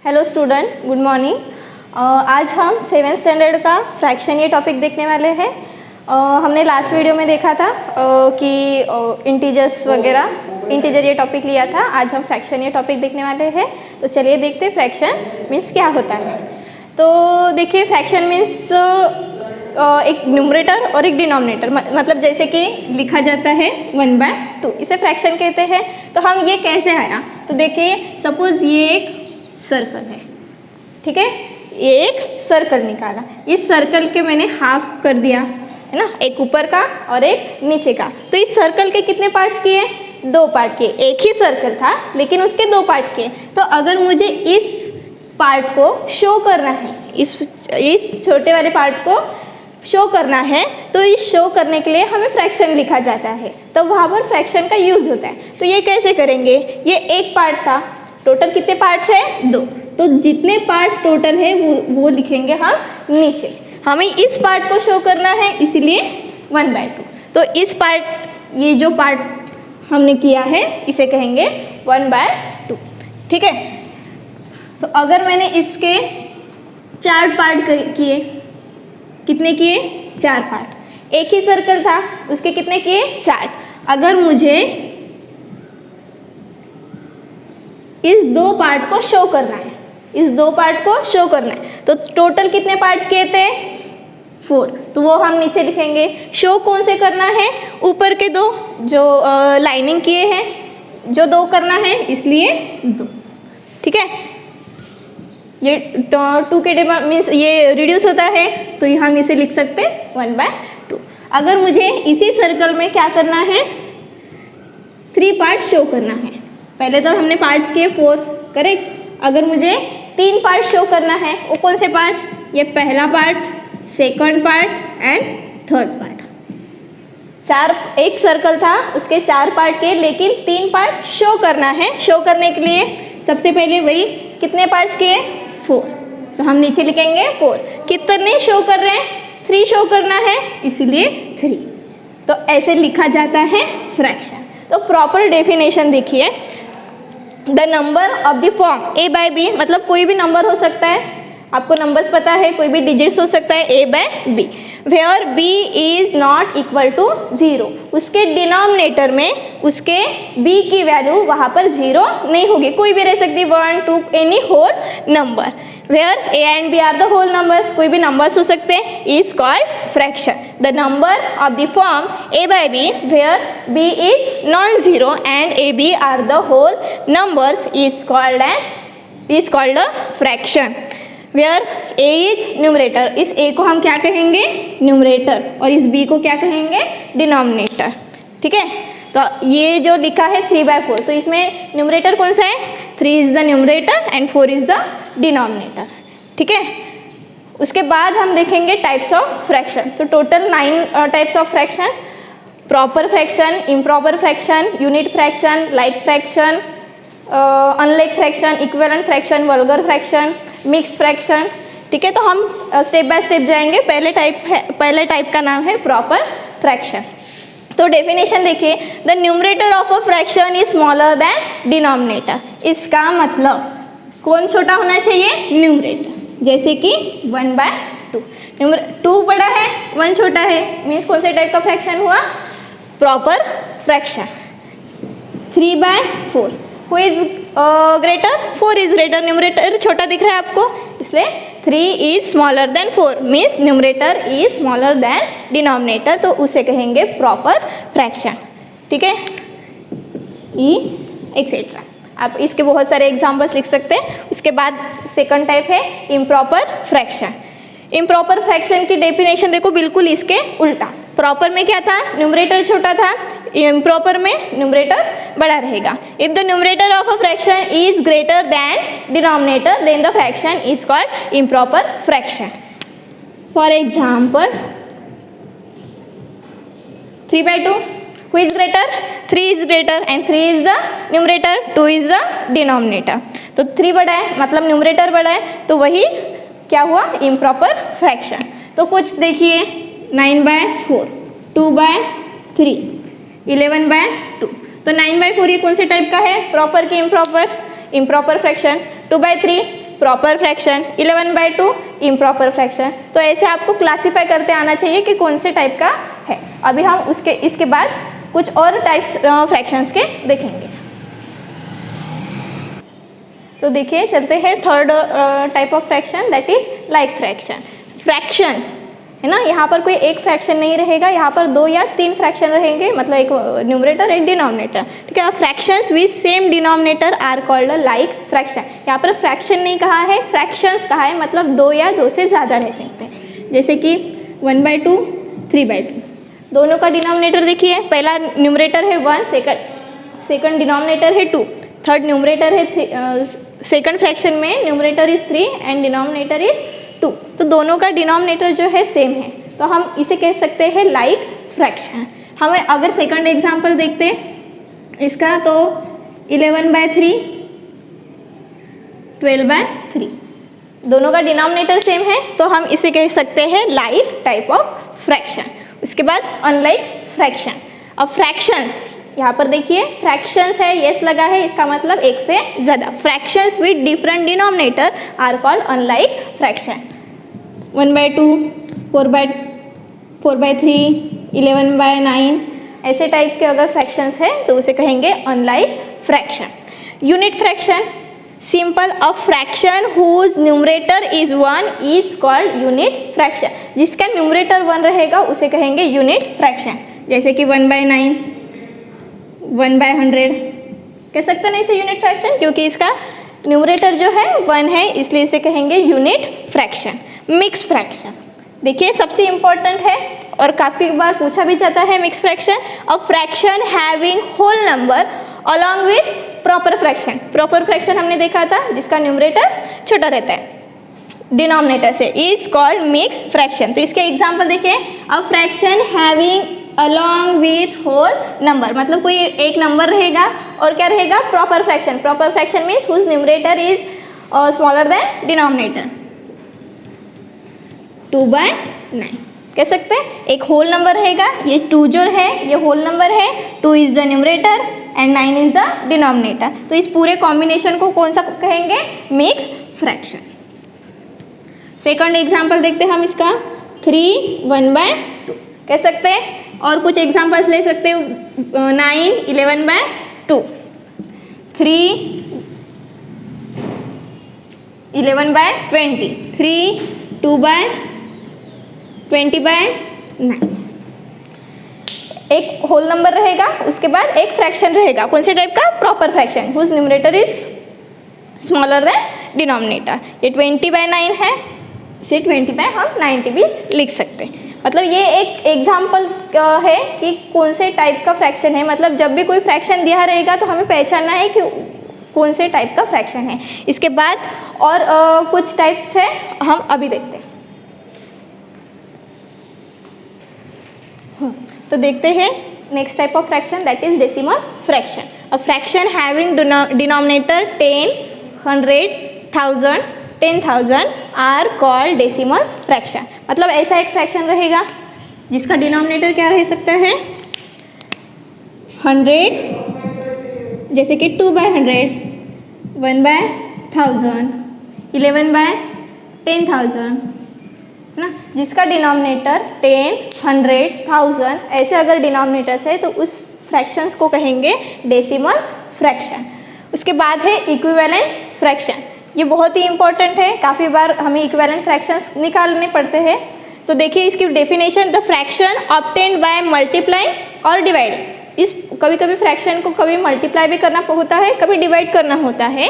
Hello student, good morning. आज हम 7th standard का फ्रैक्शन ये टॉपिक देखने वाले हैं। हमने लास्ट वीडियो में देखा था कि इंटीजर्स वगैरह, इंटीजर ये टॉपिक लिया था। आज हम फ्रैक्शन ये टॉपिक देखने वाले हैं। तो चलिए देखते हैं फ्रैक्शन मीन्स क्या होता है। तो देखिए, फ्रैक्शन मीन्स एक न्यूमरेटर और एक डिनोमिनेटर, मतलब जैसे कि लिखा जाता है 1/2, इसे फ्रैक्शन कहते हैं। तो हम ये कैसे आया, तो देखिए सपोज ये एक सर्कल है, ठीक है, ये एक सर्कल निकाला। इस सर्कल के मैंने हाफ कर दिया है ना, एक ऊपर का और एक नीचे का। तो इस सर्कल के कितने पार्ट्स किए? 2 पार्ट किए। एक ही सर्कल था लेकिन उसके 2 पार्ट किए। तो अगर मुझे इस पार्ट को शो करना है, इस छोटे वाले पार्ट को शो करना है, तो इस शो करने के लिए हमें फ्रैक्शन लिखा जाता है। तो वहाँ पर फ्रैक्शन का यूज़ होता है। तो ये कैसे करेंगे? ये एक पार्ट था, टोटल कितने पार्ट्स हैं? 2। तो जितने पार्ट्स टोटल है वो लिखेंगे हम नीचे। हमें इस पार्ट को शो करना है, इसीलिए 1/2। तो इस पार्ट, ये जो पार्ट हमने किया है इसे कहेंगे 1/2, ठीक है। तो अगर मैंने इसके 4 पार्ट किए, कितने किए? 4 पार्ट। एक ही सर्कल था, उसके कितने किए? 4। अगर मुझे इस 2 पार्ट को शो करना है, इस 2 पार्ट को शो करना है, तो टोटल कितने पार्ट्स किए थे? 4। तो वो हम नीचे लिखेंगे। शो कौन से करना है? मीटर के 2 जो लाइनिंग किए हैं, जो 2 करना है, इसलिए 2, ठीक है। ये 2 के डेमा मीन्स ये रिड्यूस होता है, तो हम इसे लिख सकते हैं 1/2। अगर मुझे इसी सर्कल में क्या करना है? 3 पार्ट शो करना है। पहले तो हमने पार्ट्स किए 4, करेक्ट। अगर मुझे 3 पार्ट शो करना है, वो कौन से पार्ट? ये पहला part, second part and third part. 4, एक सर्कल था, उसके 4 पार्ट किए, लेकिन 3 पार्ट शो करना है। शो करने के लिए सबसे पहले वही कितने पार्ट्स किए? 4। तो हम नीचे लिखेंगे 4। कितने शो कर रहे हैं? 3 शो करना है, इसीलिए 3। तो ऐसे लिखा जाता है फ्रैक्शन। तो प्रॉपर डेफिनेशन देखिए, the number of the form a/b, मतलब कोई भी नंबर हो सकता है, आपको नंबर्स पता है, कोई भी डिजिट्स हो सकता है a/b, where b is not equal to 0। उसके डिनोमिनेटर में उसके b की वैल्यू वहाँ पर 0 नहीं होगी, कोई भी रह सकती, 1, 2, any whole number. Where a and b are the whole numbers, कोई भी नंबर्स हो सकते हैं, is called fraction. The number of the form a/b where b is non zero and ab are the whole numbers is called a fraction. Where a is numerator, इस a को हम क्या कहेंगे? न्यूमरेटर, और इस b को क्या कहेंगे? डिनोमिनेटर, ठीक है। तो ये जो लिखा है 3/4, तो इसमें न्यूमरेटर कौन सा है? 3 is the numerator and 4 is the denominator, ठीक है। उसके बाद हम देखेंगे टाइप्स ऑफ फ्रैक्शन। तो total 9 types of fraction: proper fraction, improper fraction, unit fraction, like fraction, unlike fraction, equivalent fraction, vulgar fraction, mix fraction, ठीक है। तो हम स्टेप बाय स्टेप जाएंगे। पहले टाइप का नाम है प्रॉपर फ्रैक्शन। तो डेफिनेशन देखिए, the numerator of a fraction is smaller than denominator. इसका मतलब कौन छोटा होना चाहिए? न्यूमरेटर, जैसे कि 1/2। 2 बड़ा है, 1 छोटा है, मीन्स कौन से टाइप का फ्रैक्शन हुआ? Proper fraction. 3/4, who is greater? 4 is greater. Numerator छोटा दिख रहा है आपको, इसलिए 3 is smaller then 4, means numerator is smaller than denominator, तो उसे कहेंगे प्रॉपर फ्रैक्शन, ठीक है। ई एक्सेट्रा, आप इसके बहुत सारे एग्जाम्पल्स लिख सकते हैं। उसके बाद सेकंड टाइप है इम्प्रॉपर फ्रैक्शन। इम्प्रॉपर फ्रैक्शन की डेफिनेशन देखो, बिल्कुल इसके उल्टा। प्रॉपर में क्या था? न्यूमरेटर छोटा था, इम्प्रॉपर में न्यूमरेटर बड़ा रहेगा। If the numerator of a fraction is greater than denominator, then the fraction is called improper fraction. For example 3/2, who is greater? 3 is greater and 3 is the numerator, 2 is the denominator. तो 3 बड़ा है, मतलब numerator बड़ा है, तो वही क्या हुआ? Improper fraction. तो कुछ देखिए, 9/4, 2/3, 11/2। तो 9/4 ये कौन से टाइप का है? प्रॉपर की improper? Improper fraction. 2/3 proper fraction, 11/2 improper fraction. तो ऐसे आपको क्लासीफाई करते आना चाहिए कि कौन से टाइप का है। अभी हम इसके बाद कुछ और टाइप्स फ्रैक्शंस के देखेंगे। तो देखिए चलते हैं third type of fraction, that is like fraction. Fractions है ना, यहाँ पर कोई एक फ्रैक्शन नहीं रहेगा, यहाँ पर 2 या 3 फ्रैक्शन रहेंगे, मतलब एक न्यूमरेटर एक डिनोमिनेटर, ठीक है। Fractions with same denominator are called like fraction. यहाँ पर फ्रैक्शन नहीं कहा है, फ्रैक्शंस कहा है, मतलब 2 या 2 से ज़्यादा रह सकते हैं। जैसे कि 1/2, 3/2, दोनों का डिनोमिनेटर देखिए, पहला न्यूमरेटर है 1, सेकंड डिनोमिनेटर है 2, थर्ड न्यूमरेटर है सेकंड फ्रैक्शन में numerator is 3 and denominator is 2, तो दोनों का डिनोमिनेटर जो है सेम है, तो हम इसे कह सकते हैं लाइक फ्रैक्शन। हमें अगर सेकंड एग्जांपल देखते हैं इसका, तो 11/3, 12/3, दोनों का डिनोमिनेटर सेम है, तो हम इसे कह सकते हैं लाइक टाइप ऑफ फ्रैक्शन। उसके बाद अनलाइक फ्रैक्शन। अब फ्रैक्शंस, यहाँ पर देखिए फ्रैक्शंस है, यस लगा है, इसका मतलब एक से ज़्यादा। Fractions with different denominator are called unlike fraction. 1/2, 4/3, 11/9, ऐसे टाइप के अगर फ्रैक्शंस है तो उसे कहेंगे unlike fraction. Unit fraction, simple a fraction whose numerator is 1 is called unit fraction. जिसका न्यूमरेटर 1 रहेगा उसे कहेंगे यूनिट फ्रैक्शन। जैसे कि 1/9, 1/100, कह सकते हैं ना इसे यूनिट फ्रैक्शन, क्योंकि इसका न्यूमरेटर जो है 1 है, इसलिए इसे कहेंगे यूनिट फ्रैक्शन। मिक्स फ्रैक्शन, देखिए सबसे इंपॉर्टेंट है और काफ़ी बार पूछा भी जाता है mix fraction. A fraction having whole number along with proper fraction. Proper fraction हमने देखा था जिसका न्यूमरेटर छोटा रहता है डिनोमिनेटर से, इज कॉल्ड मिक्स फ्रैक्शन। तो इसके एग्जांपल देखिए, a fraction having along with whole number, मतलब कोई एक नंबर रहेगा और क्या रहेगा, proper fraction. Proper fraction means whose numerator is smaller than denominator. 2/9 कह सकते हैं, एक होल नंबर रहेगा, ये 2 जो है ये होल नंबर है, 2 is the numerator and 9 is the denominator. तो इस पूरे कॉम्बिनेशन को कौन सा कहेंगे, मिक्स फ्रैक्शन। सेकंड एग्जांपल देखते हैं हम इसका, 3 1/2 कह सकते हैं, और कुछ एग्जांपल्स ले सकते हो, 9 11/2, 3 11/20, 3 2/20/9। एक होल नंबर रहेगा, उसके बाद एक फ्रैक्शन रहेगा, कौन से टाइप का, proper fraction, whose numerator is smaller than denominator. ये 20/9 है, इसे 20 हम 90 भी लिख सकते हैं। मतलब ये एक एग्जाम्पल है कि कौन से टाइप का फ्रैक्शन है, मतलब जब भी कोई फ्रैक्शन दिया रहेगा तो हमें पहचानना है कि कौन से टाइप का फ्रैक्शन है। इसके बाद और कुछ टाइप्स है, हम अभी देखते हैं। तो देखते हैं next type of fraction, that is decimal fraction. A fraction having denominator 10, 100, 1000, 10,000 are called decimal fraction. मतलब ऐसा एक फ्रैक्शन रहेगा जिसका डिनोमिनेटर क्या रह सकता है, 100, जैसे कि 2/100, 1/1000, 11/10,000, है ना, जिसका डिनोमिनेटर 10, 100, 1000 ऐसे अगर डिनोमिनेटर्स है तो उस फ्रैक्शंस को कहेंगे डेसिमल फ्रैक्शन। उसके बाद है इक्विवेलेंट फ्रैक्शन। ये बहुत ही इंपॉर्टेंट है, काफ़ी बार हमें इक्विवेलेंट फ्रैक्शंस निकालने पड़ते हैं। तो देखिए इसकी definition, the fraction obtained by multiplying और डिवाइडिंग। इस कभी कभी फ्रैक्शन को कभी मल्टीप्लाई भी करना होता है, कभी डिवाइड करना होता है।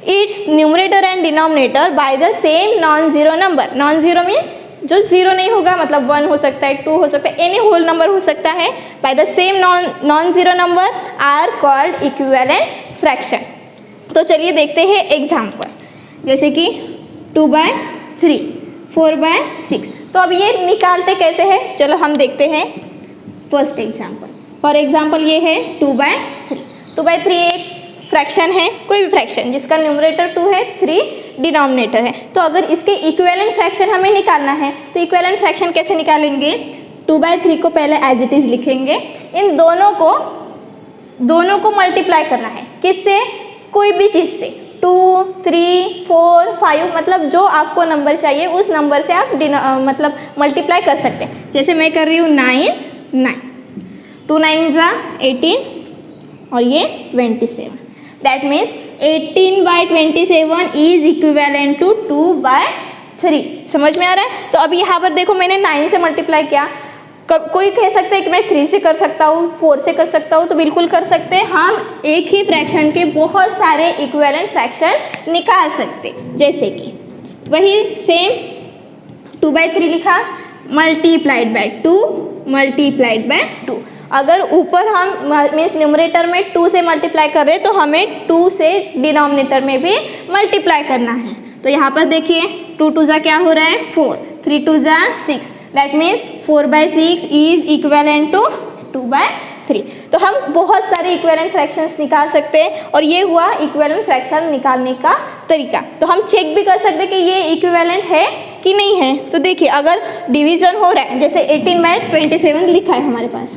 It's numerator and denominator by the same non zero number. Non zero means जो जीरो नहीं होगा, मतलब 1 हो सकता है, 2 हो सकता है, एनी होल नंबर हो सकता है, by the same non zero number are called equivalent fraction. तो चलिए देखते हैं एग्जाम्पल, जैसे कि 2/3, 4/6। तो अब ये निकालते कैसे हैं, चलो हम देखते हैं फर्स्ट एग्जाम्पल। फॉर एग्जाम्पल ये है 2/3। 2/3 एक फ्रैक्शन है, कोई भी फ्रैक्शन जिसका न्यूमरेटर 2 है, 3 डिनोमिनेटर है। तो अगर इसके इक्विवेलेंट फ्रैक्शन हमें निकालना है तो इक्विवेलेंट फ्रैक्शन कैसे निकालेंगे, 2/3 को पहले एज इट इज लिखेंगे, इन दोनों को मल्टीप्लाई करना है, किससे, कोई भी चीज़ से, 2, 3, 4, 5 मतलब जो आपको नंबर चाहिए उस नंबर से आप मतलब मल्टीप्लाई कर सकते हैं। जैसे मैं कर रही हूँ 9, 2 9 जा 18 और ये 27। That means 18/27 is equivalent to 2/3। समझ में आ रहा है? तो अभी यहाँ पर देखो मैंने 9 से मल्टीप्लाई किया। कोई कह सकता है कि मैं 3 से कर सकता हूँ, 4 से कर सकता हूँ, तो बिल्कुल कर सकते हैं। हम एक ही फ्रैक्शन के बहुत सारे इक्विवेलेंट फ्रैक्शन निकाल सकते हैं। जैसे कि वही सेम 2/3 लिखा मल्टीप्लाइड बाय 2 मल्टीप्लाइड बाय 2। अगर ऊपर हम मीन्स न्यूमरेटर में 2 से मल्टीप्लाई कर रहे हैं तो हमें 2 से डिनोमिनेटर में भी मल्टीप्लाई करना है। तो यहाँ पर देखिए 2 2 जा क्या हो रहा है 4, 3 2 जा 6। That means 4/6 is equivalent to 2/3। तो हम बहुत सारे इक्विवेलेंट फ्रैक्शंस निकाल सकते हैं और ये हुआ इक्विवेलेंट फ्रैक्शन निकालने का तरीका। तो हम चेक भी कर सकते हैं कि ये इक्विवेलेंट है कि नहीं है। तो देखिए अगर डिवीज़न हो रहा है, जैसे 18/27 लिखा है हमारे पास,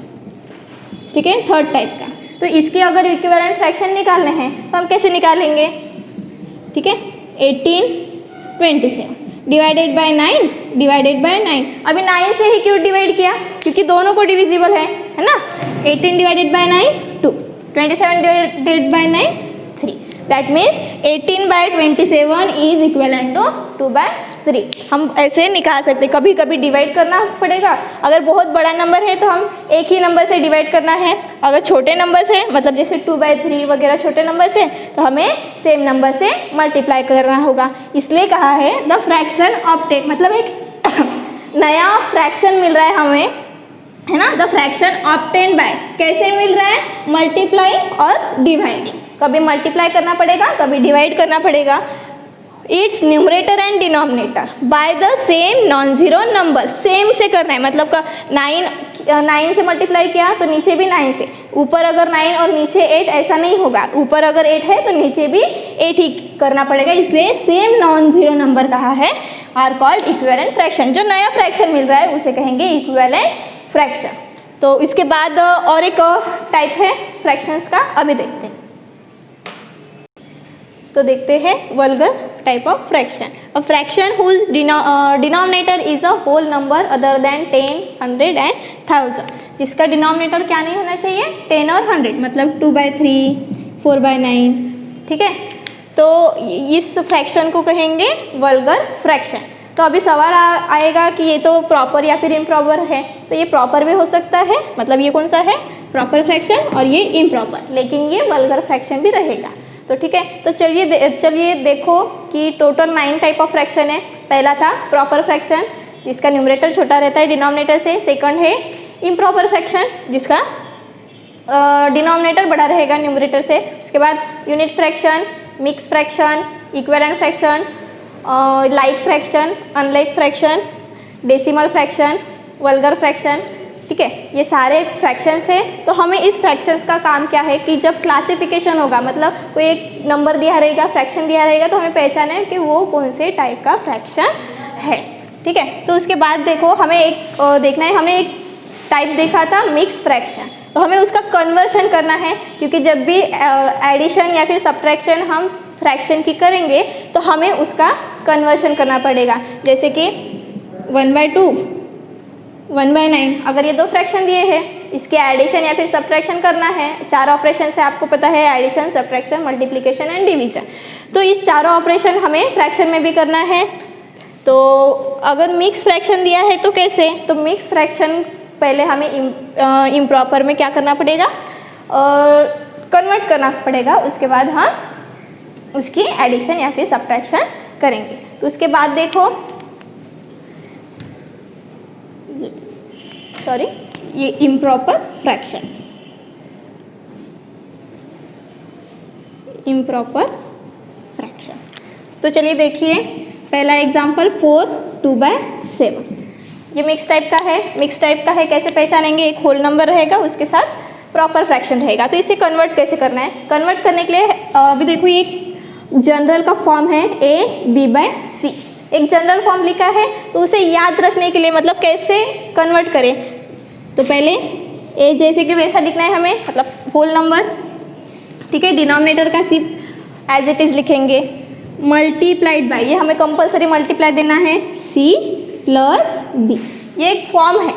ठीक है, थर्ड टाइप का, तो इसके अगर इक्विवेलेंट फ्रैक्शन निकालने हैं तो हम कैसे निकालेंगे? ठीक है, 18/27 डिवाइडेड बाय 9। अभी 9 से ही क्यों डिवाइड किया? क्योंकि दोनों को डिविजिबल है ना। 18 divided by 9 2, 27 divided by 9 3। That means 18/27 is equivalent to 2/3। हम ऐसे निकाल सकते हैं। कभी कभी डिवाइड करना पड़ेगा। अगर बहुत बड़ा नंबर है तो हम एक ही नंबर से डिवाइड करना है। अगर छोटे नंबर से मतलब जैसे 2/3 वगैरह छोटे नंबर से, तो हमें सेम नंबर से मल्टीप्लाई करना होगा। इसलिए कहा है द फ्रैक्शन ऑब्टेन, मतलब एक नया फ्रैक्शन मिल रहा है हमें, है ना। द फ्रैक्शन ऑब्टेन बाय, कैसे मिल रहा है? मल्टीप्लाई और डिवाइडिंग। कभी मल्टीप्लाई करना पड़ेगा, कभी डिवाइड करना पड़ेगा। It's numerator and denominator by the same non zero number. Same से करना है, मतलब 9 से मल्टीप्लाई किया तो नीचे भी 9 से, ऊपर अगर 9 और नीचे 8 ऐसा नहीं होगा। ऊपर अगर 8 है तो नीचे भी 8 ही करना पड़ेगा। इसलिए सेम नॉन जीरो नंबर कहा है आर कॉल्ड इक्विवेलेंट फ्रैक्शन। जो नया फ्रैक्शन मिल रहा है उसे कहेंगे इक्विवेलेंट फ्रैक्शन। तो इसके बाद और एक टाइप है फ्रैक्शंस का, अभी देखते हैं। तो देखते हैं vulgar type of fraction. A fraction whose denominator is a whole number other than 10, 100 and 1000। जिसका डिनोमिनेटर क्या नहीं होना चाहिए? 10 और 100, मतलब 2/3, 4/9। ठीक है, तो इस फ्रैक्शन को कहेंगे वल्गर फ्रैक्शन। तो अभी सवाल आएगा कि ये तो प्रॉपर या फिर इम्प्रॉपर है। तो ये प्रॉपर भी हो सकता है, मतलब ये कौन सा है? प्रॉपर फ्रैक्शन, और ये इम्प्रॉपर, लेकिन ये वल्गर फ्रैक्शन भी रहेगा। तो ठीक है, तो चलिए देखो कि टोटल 9 टाइप ऑफ फ्रैक्शन है। पहला था प्रॉपर फ्रैक्शन, जिसका न्यूमरेटर छोटा रहता है डिनोमिनेटर से। सेकंड है इम्प्रॉपर फ्रैक्शन, जिसका डिनोमिनेटर बड़ा रहेगा न्यूमरेटर से। उसके बाद unit fraction, mix fraction, equivalent fraction, like fraction, unlike fraction, decimal fraction, vulgar fraction. ठीक है, ये सारे फ्रैक्शंस हैं। तो हमें इस फ्रैक्शंस का काम क्या है कि जब क्लासिफिकेशन होगा, मतलब कोई एक नंबर दिया रहेगा, फ्रैक्शन दिया रहेगा, तो हमें पहचाना है कि वो कौन से टाइप का फ्रैक्शन है। ठीक है, तो उसके बाद देखो हमें एक देखना है। हमने एक टाइप देखा था मिक्स फ्रैक्शन, तो हमें उसका कन्वर्शन करना है। क्योंकि जब भी एडिशन या फिर सब्ट्रैक्शन हम फ्रैक्शन की करेंगे तो हमें उसका कन्वर्शन करना पड़ेगा। जैसे कि 1/2, 1/9, अगर ये दो फ्रैक्शन दिए हैं, इसके एडिशन या फिर सब्ट्रैक्शन करना है। 4 ऑपरेशन से आपको पता है, addition, subtraction, multiplication and division. तो इस चारों ऑपरेशन हमें फ्रैक्शन में भी करना है। तो अगर मिक्स फ्रैक्शन दिया है तो कैसे? तो मिक्स फ्रैक्शन पहले हमें इम्प्रॉपर में क्या करना पड़ेगा? और कन्वर्ट करना पड़ेगा। उसके बाद हम उसकी एडिशन या फिर सब्ट्रैक्शन करेंगे। तो उसके बाद देखो ये इम्प्रॉपर फ्रैक्शन, इम्प्रॉपर फ्रैक्शन। तो चलिए देखिए पहला एग्जांपल 4 2/7। ये मिक्स टाइप का है। मिक्स टाइप का है, कैसे पहचानेंगे? एक होल नंबर रहेगा, उसके साथ प्रॉपर फ्रैक्शन रहेगा। तो इसे कन्वर्ट कैसे करना है? कन्वर्ट करने के लिए अभी देखो ये जनरल का फॉर्म है A/B/C। एक जनरल फॉर्म लिखा है, तो उसे याद रखने के लिए मतलब कैसे कन्वर्ट करें? तो पहले A जैसे कि वैसा लिखना है हमें, मतलब होल नंबर। ठीक है, डिनोमिनेटर का C एज इट इज़ लिखेंगे, मल्टीप्लाइड बाय, ये हमें कंपलसरी मल्टीप्लाई देना है, सी प्लस बी। ये एक फॉर्म है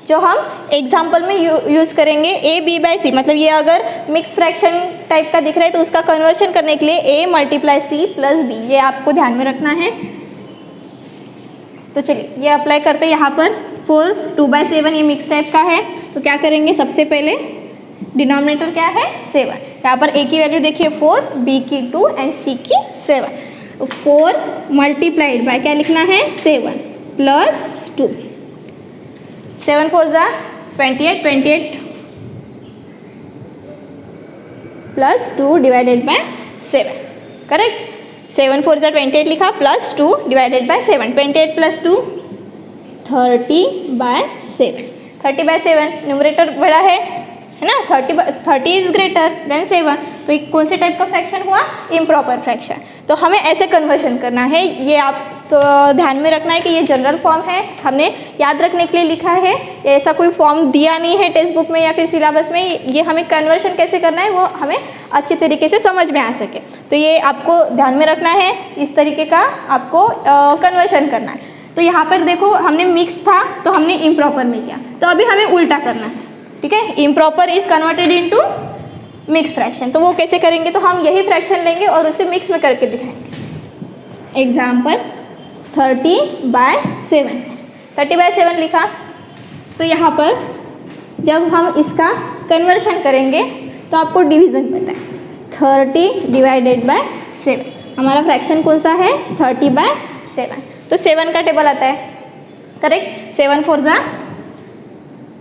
जो हम एग्जाम्पल में यूज़ करेंगे, ए बी बाई सी, मतलब ये अगर मिक्स फ्रैक्शन टाइप का दिख रहा है तो उसका कन्वर्शन करने के लिए A multiply C plus B, ये आपको ध्यान में रखना है। तो चलिए ये अप्लाई करते हैं यहाँ पर। 4 2/7 ये मिक्स टाइप का है, तो क्या करेंगे, सबसे पहले डिनोमिनेटर क्या है 7, यहाँ पर ए की वैल्यू देखिए 4, बी की 2 एंड सी की 7। 4 मल्टीप्लाइड बाय क्या लिखना है 7 प्लस 2, 7 4 जा 28, 28 प्लस 2 डिवाइडेड बाय 7, करेक्ट। 7 4 जा 28 लिखा plus 2 divided by 7, 28 plus 2 30/7, 30/7 numerator बड़ा है ना, 30 इज ग्रेटर देन 7, तो ये कौन से टाइप का फ्रैक्शन हुआ, इम्प्रॉपर फ्रैक्शन। तो हमें ऐसे कन्वर्शन करना है, ये आप तो ध्यान में रखना है कि ये जनरल फॉर्म है, हमने याद रखने के लिए लिखा है, ऐसा कोई फॉर्म दिया नहीं है टेक्स्ट बुक में या फिर सिलेबस में, ये हमें कन्वर्शन कैसे करना है वो हमें अच्छे तरीके से समझ में आ सके, तो ये आपको ध्यान में रखना है, इस तरीके का आपको कन्वर्शन करना है। तो यहाँ पर देखो हमने मिक्स था तो हमने इम्प्रॉपर में किया, तो अभी हमें उल्टा करना है, ठीक है। Improper is converted into mix fraction, तो वो कैसे करेंगे, तो हम यही फ्रैक्शन लेंगे और उसे मिक्स में करके दिखाएंगे। एग्जाम्पल 30/7, 30/7 लिखा, तो यहाँ पर जब हम इसका कन्वर्शन करेंगे तो आपको डिवीज़न पता है, 30 डिवाइडेड बाय 7, हमारा फ्रैक्शन कौन सा है 30/7, तो 7 का टेबल आता है, करेक्ट। 7 4 जा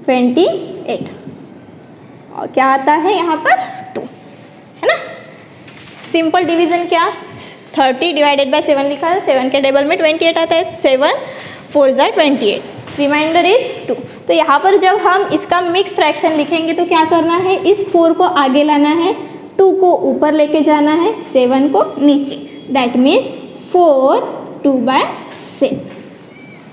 28 और क्या आता है यहाँ पर 2, है ना। सिंपल डिवीजन क्या, 30 डिवाइडेड बाय 7 लिखा है, 7 के टेबल में 28 आता है, 7 4 जा 28, रिमाइंडर इज 2। तो यहाँ पर जब हम इसका मिक्स फ्रैक्शन लिखेंगे तो क्या करना है, इस 4 को आगे लाना है, 2 को ऊपर लेके जाना है, 7 को नीचे, दैट मीन्स 4 2/7,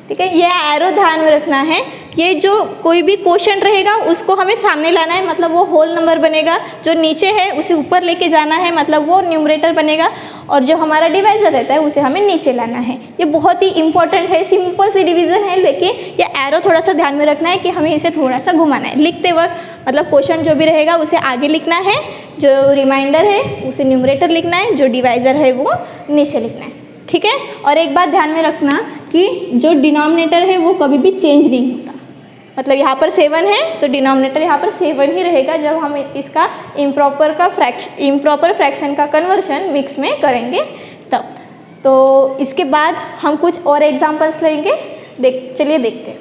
ठीक है। ये एरो ध्यान में रखना है, ये जो कोई भी क्वेश्चन रहेगा उसको हमें सामने लाना है, मतलब वो होल नंबर बनेगा, जो नीचे है उसे ऊपर लेके जाना है, मतलब वो न्यूमरेटर बनेगा, और जो हमारा डिवाइजर रहता है उसे हमें नीचे लाना है। ये बहुत ही इंपॉर्टेंट है, सिंपल सी डिवीजन है, लेकिन ये एरो थोड़ा सा ध्यान में रखना है कि हमें इसे थोड़ा सा घुमाना है लिखते वक्त, मतलब क्वेश्चन जो भी रहेगा उसे आगे लिखना है, जो रिमाइंडर है उसे न्यूमरेटर लिखना है, जो डिवाइजर है वो नीचे लिखना है, ठीक है। और एक बात ध्यान में रखना कि जो डिनोमिनेटर है वो कभी भी चेंज नहीं होता, मतलब यहाँ पर 7 है तो डिनोमिनेटर यहाँ पर 7 ही रहेगा जब हम इसका इम्प्रॉपर फ्रैक्शन का कन्वर्शन मिक्स में करेंगे तब। तो इसके बाद हम कुछ और एग्जांपल्स लेंगे, चलिए देखते हैं।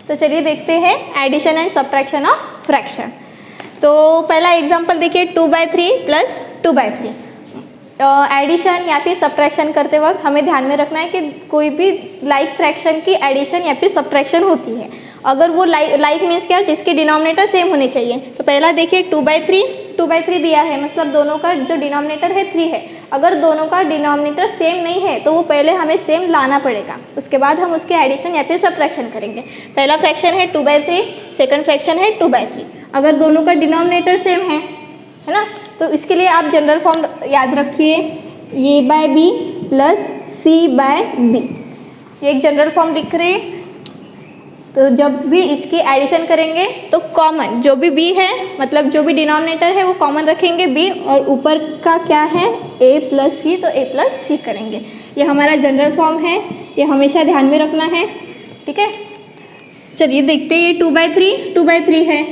तो चलिए देखते हैं addition and subtraction of fraction. तो पहला एग्जांपल देखिए 2/3 प्लस 2/3। एडिशन या फिर सब्ट्रैक्शन करते वक्त हमें ध्यान में रखना है कि कोई भी लाइक फ्रैक्शन की एडिशन या फिर सब्ट्रैक्शन होती है, अगर वो लाइक मीन्स क्या, जिसके डिनोमिनेटर सेम होने चाहिए। तो पहला देखिए 2/3 दिया है, मतलब दोनों का जो डिनोमिनेटर है 3 है, अगर दोनों का डिनोमिनेटर सेम नहीं है तो वो पहले हमें सेम लाना पड़ेगा, उसके बाद हम उसके एडिशन या फिर सब्ट्रैक्शन करेंगे। पहला फ्रैक्शन है 2/3, सेकंड फ्रैक्शन है 2/3, अगर दोनों का डिनोमिनेटर सेम है ना, तो इसके लिए आप जनरल फॉर्म याद रखिए, a/b प्लस c/b, ये एक जनरल फॉर्म लिख रहे हैं। तो जब भी इसकी एडिशन करेंगे तो कॉमन जो भी b है, मतलब जो भी डिनोमिनेटर है वो कॉमन रखेंगे b, और ऊपर का क्या है a प्लस c, तो a प्लस c करेंगे। ये हमारा जनरल फॉर्म है, ये हमेशा ध्यान में रखना है, ठीक है। चलिए देखते हैं, ये 2/3 है,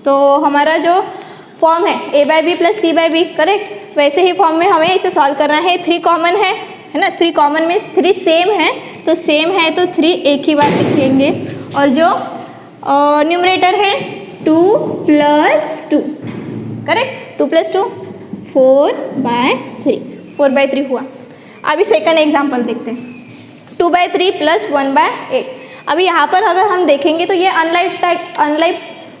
तो हमारा जो फॉर्म है a/b प्लस c/b, करेक्ट। वैसे ही फॉर्म में हमें इसे सॉल्व करना है। 3 कॉमन है ना, 3 कॉमन में 3 सेम है, तो सेम है तो 3 एक ही बार लिखेंगे, और जो न्यूमरेटर है 2 + 2, करेक्ट, 2 + 2 4/3, 4/3 हुआ। अभी सेकंड एग्जांपल देखते हैं, 2/3 प्लस 1/8। अभी यहाँ पर अगर हम देखेंगे तो ये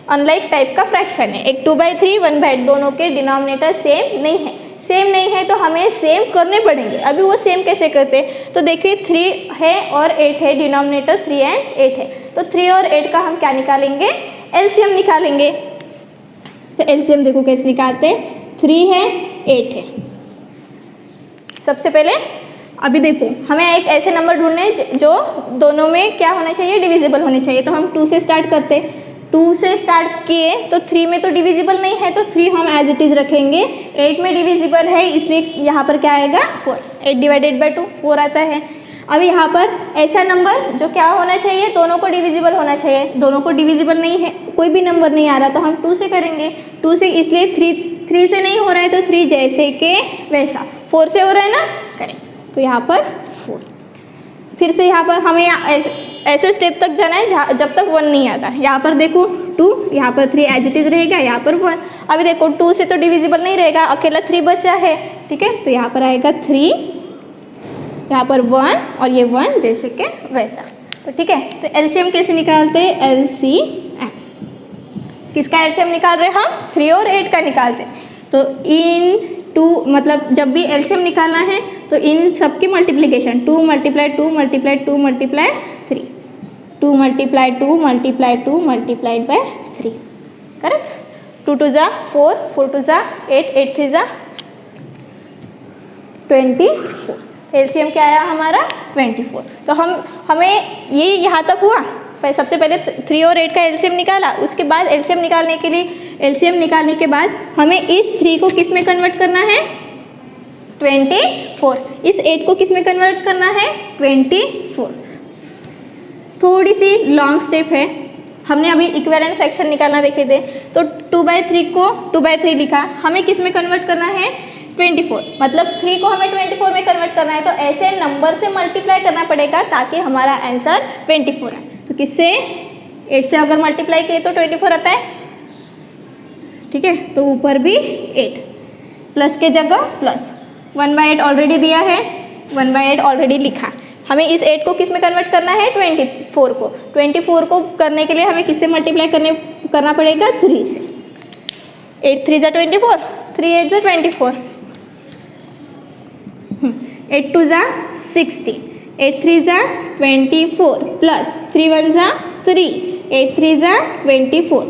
अनलाइक टाइप का फ्रैक्शन है, एक 2/3 1/8 दोनों के डिनोमिनेटर सेम नहीं है, तो हमें सेम करने पड़ेंगे। अभी वो सेम कैसे करते हैं, तो देखिए 3 है और 8 है, डिनोमिनेटर 3 और 8 है, तो 3 और 8 का हम क्या निकालेंगे, एलसीएम निकालेंगे, तो एलसीएम देखो कैसे निकालते हैं, 3 है 8 है। सबसे पहले अभी देखो हमें एक ऐसे नंबर ढूंढने जो दोनों में क्या होना चाहिए, डिविजिबल होने चाहिए। तो हम 2 से स्टार्ट करते, 2 से स्टार्ट किए तो 3 में तो डिविजिबल नहीं है, तो 3 हम एज इट इज़ रखेंगे। 8 में डिविजिबल है, इसलिए यहाँ पर क्या आएगा 4, 8 डिवाइडेड बाई 2 4 आता है। अब यहाँ पर ऐसा नंबर जो क्या होना चाहिए, दोनों को डिविजिबल होना चाहिए, दोनों को डिविजिबल नहीं है, कोई भी नंबर नहीं आ रहा, तो हम 2 से करेंगे। 2 से इसलिए 3 से नहीं हो रहा है, तो 3 जैसे के वैसा। 4 से हो रहा है ना, करें, तो यहाँ पर 4। फिर से यहाँ पर हमें ऐसे स्टेप तक जाना है जब तक 1 नहीं आता। यहाँ पर देखो 2, यहाँ पर 3 एज इट इज़ रहेगा, यहाँ पर 1। अभी देखो 2 से तो डिविजिबल नहीं रहेगा, अकेला 3 बचा है, ठीक है, तो यहाँ पर आएगा 3, यहाँ पर 1 और ये 1 जैसे के वैसा। तो ठीक है, तो एलसीएम कैसे निकालते हैं, एलसीएम, किसका एलसीएम निकाल रहे हैं हम, 3 और 8 का निकालते हैं। तो इन 2 मतलब जब भी एलसीएम निकालना है तो इन सब की multiplication, 2 multiply 2 multiply 2 multiply 3, 2 multiply 2 multiply 2 multiplied by 3, correct. 2 2 जा 4, 4 2 जा 8, 8 3 जा 24। एलसीएम क्या आया हमारा 24। तो हमें ये यहाँ तक हुआ। सबसे पहले 3 और 8 का एलसीएम निकाला, उसके बाद एलसीएम निकालने के लिए एलसीएम निकालने के बाद हमें इस 3 को किस में कन्वर्ट करना है, 24। इस 8 को किस में कन्वर्ट करना है, 24। थोड़ी सी लॉन्ग स्टेप है, हमने अभी इक्विवेलेंट फ्रैक्शन निकालना देखे थे। तो 2/3 को 2/3 लिखा, हमें किस में कन्वर्ट करना है, 24। मतलब 3 को हमें 24 में कन्वर्ट करना है, तो ऐसे नंबर से मल्टीप्लाई करना पड़ेगा ताकि हमारा आंसर 24 है। तो किससे, 8 से अगर मल्टीप्लाई किए तो 24 आता है, ठीक है। तो ऊपर भी 8, प्लस के जगह प्लस, 1/8 ऑलरेडी दिया है, 1/8 ऑलरेडी लिखा। हमें इस 8 को किस में कन्वर्ट करना है, 24 को। 24 को करने के लिए हमें किससे मल्टीप्लाई करना पड़ेगा, 3 से। 8 3 जा 24, 3 8 जा 24, 8 2 जा 16, 8 3 जा 24 प्लस 3 1 जा 3, 8 3 जा 24।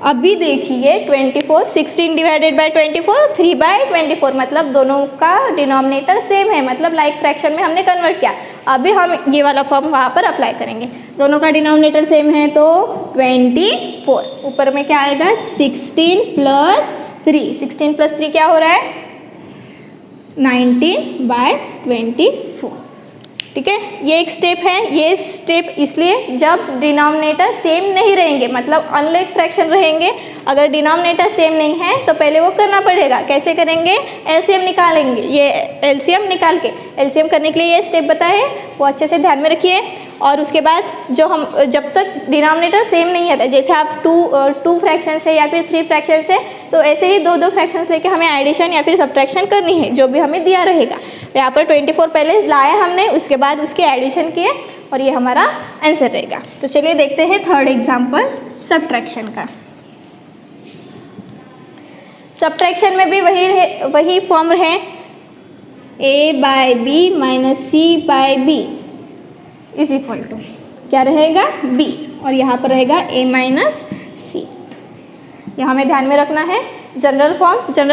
अभी देखिए 24, 16 डिवाइडेड बाय 24, 3/24, मतलब दोनों का डिनोमिनेटर सेम है, मतलब लाइक फ्रैक्शन में हमने कन्वर्ट किया। अभी हम ये वाला फॉर्म वहाँ पर अप्लाई करेंगे, दोनों का डिनोमिनेटर सेम है तो 24, ऊपर में क्या आएगा 16 प्लस 3, 16 प्लस 3 क्या हो रहा है 19/24, ठीक है। ये एक स्टेप है, ये स्टेप इसलिए जब डिनोमिनेटर सेम नहीं रहेंगे, मतलब अनलाइक फ्रैक्शन रहेंगे। अगर डिनोमिनेटर सेम नहीं है तो पहले वो करना पड़ेगा, कैसे करेंगे, एलसीएम निकालेंगे। ये एलसीएम निकाल के, एलसीएम करने के लिए ये स्टेप बताए, वो अच्छे से ध्यान में रखिए। और उसके बाद जो हम जब तक डिनोमिनेटर सेम नहीं आता, जैसे आप 2 फ्रैक्शंस है या फिर 3 फ्रैक्शंस है, तो ऐसे ही 2 फ्रैक्शंस लेके हमें एडिशन या फिर सब्ट्रैक्शन करनी है, जो भी हमें दिया रहेगा। तो यहाँ पर 24 पहले लाया हमने, उसके बाद उसके एडिशन किए और ये हमारा आंसर रहेगा। तो चलिए देखते हैं थर्ड एग्जाम्पल सब्ट्रैक्शन का। सब्ट्रैक्शन में भी वही फॉर्म है, a/b minus c/b is equal to क्या रहेगा b, और यहाँ पर रहेगा a माइनस c। यह हमें ध्यान में रखना है। जनरल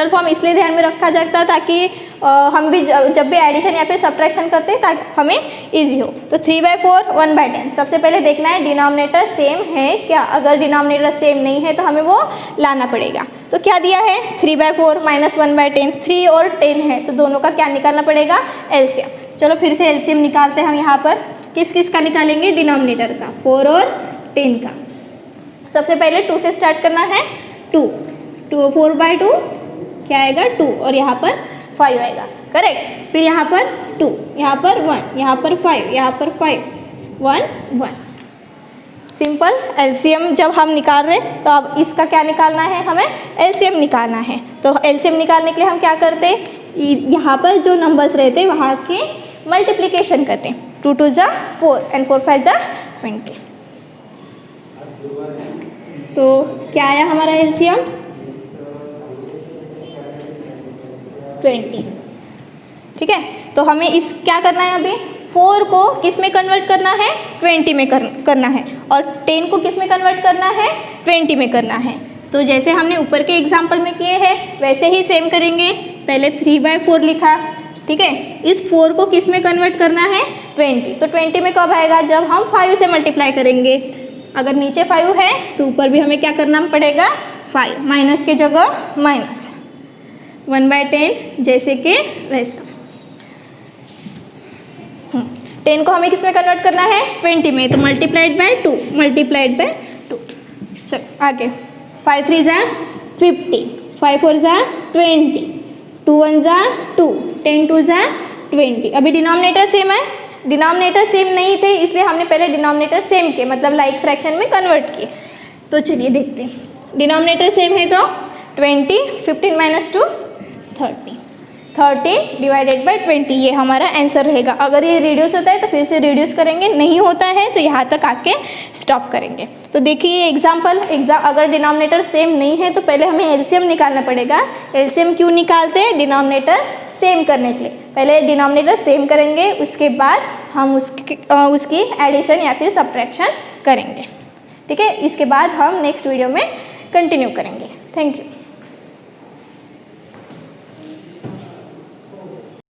फॉर्म इसलिए ध्यान में रखा जाता है ताकि हम भी जब भी एडिशन या फिर सब्ट्रैक्शन करते हैं ताकि हमें इजी हो। तो 3/4 1/10, सबसे पहले देखना है डिनोमिनेटर सेम है क्या। अगर डिनोमिनेटर सेम नहीं है तो हमें वो लाना पड़ेगा। तो क्या दिया है 3/4 माइनस 1/10, 3 और 10 है, तो दोनों का क्या निकालना पड़ेगा, एलसीएम। चलो फिर से एलसीएम निकालते हैं हम। यहाँ पर किस किस का निकालेंगे, डिनोमिनेटर का, 4 और 10 का। सबसे पहले 2 से स्टार्ट करना है, 2 4/2 क्या आएगा 2, और यहाँ पर 5 आएगा, करेक्ट। फिर यहाँ पर 2, यहाँ पर 1, यहाँ पर 5, यहाँ पर 5, 1 1। सिंपल एलसीएम जब हम निकाल रहे हैं तो अब इसका क्या निकालना है, हमें एलसीएम निकालना है। तो एलसीएम निकालने के लिए हम क्या करते हैं, यहाँ पर जो नंबर्स रहते हैं वहाँ के मल्टीप्लिकेशन करते हैं। 2 2 जा 4 एंड 4 5 जा 20। तो क्या आया हमारा एलसीएम 20, ठीक है। तो हमें इस क्या करना है, अभी 4 को किस में कन्वर्ट करना है, 20 में करना है, और 10 को किस में कन्वर्ट करना है, 20 में करना है। तो जैसे हमने ऊपर के एग्जाम्पल में किए हैं वैसे ही सेम करेंगे। पहले 3/4 लिखा, ठीक है। इस 4 को किस में कन्वर्ट करना है? 20। तो 20 में कब आएगा? जब हम 5 से मल्टीप्लाई करेंगे। अगर नीचे 5 है तो ऊपर भी हमें क्या करना पड़ेगा? 5, माइनस के जगह माइनस 1/10 जैसे कि वैसा। 10 को हमें किस में कन्वर्ट करना है? 20 में, तो मल्टीप्लाइड बाय 2, मल्टीप्लाइड बाय 2। चलो आगे, 5 3 ज़ा 50, 5 4 ज़ा 20, 2 1 ज़ा 2, 10 2 ज़ा 20। अभी डिनोमिनेटर सेम है, डिनोमिनेटर सेम नहीं थे इसलिए हमने पहले डिनोमिनेटर सेम किए, मतलब लाइक फ्रैक्शन में कन्वर्ट किए। तो चलिए देखते हैं, डिनोमिनेटर सेम है तो 20, 15 माइनस 2 30, 30 डिवाइडेड बाय 20 ये हमारा आंसर रहेगा। अगर ये रिड्यूस होता है तो फिर से रिड्यूस करेंगे, नहीं होता है तो यहाँ तक आके स्टॉप करेंगे। तो देखिए ये एग्जाम्पल, अगर डिनोमिनेटर सेम नहीं है तो पहले हमें एलसीएम निकालना पड़ेगा। एलसीएम क्यों निकालते हैं? डिनोमिनेटर सेम करने के लिए। पहले डिनोमिनेटर सेम करेंगे, उसके बाद हम उसकी एडिशन या फिर सब्ट्रैक्शन करेंगे, ठीक है। इसके बाद हम नेक्स्ट वीडियो में कंटिन्यू करेंगे। Thank you.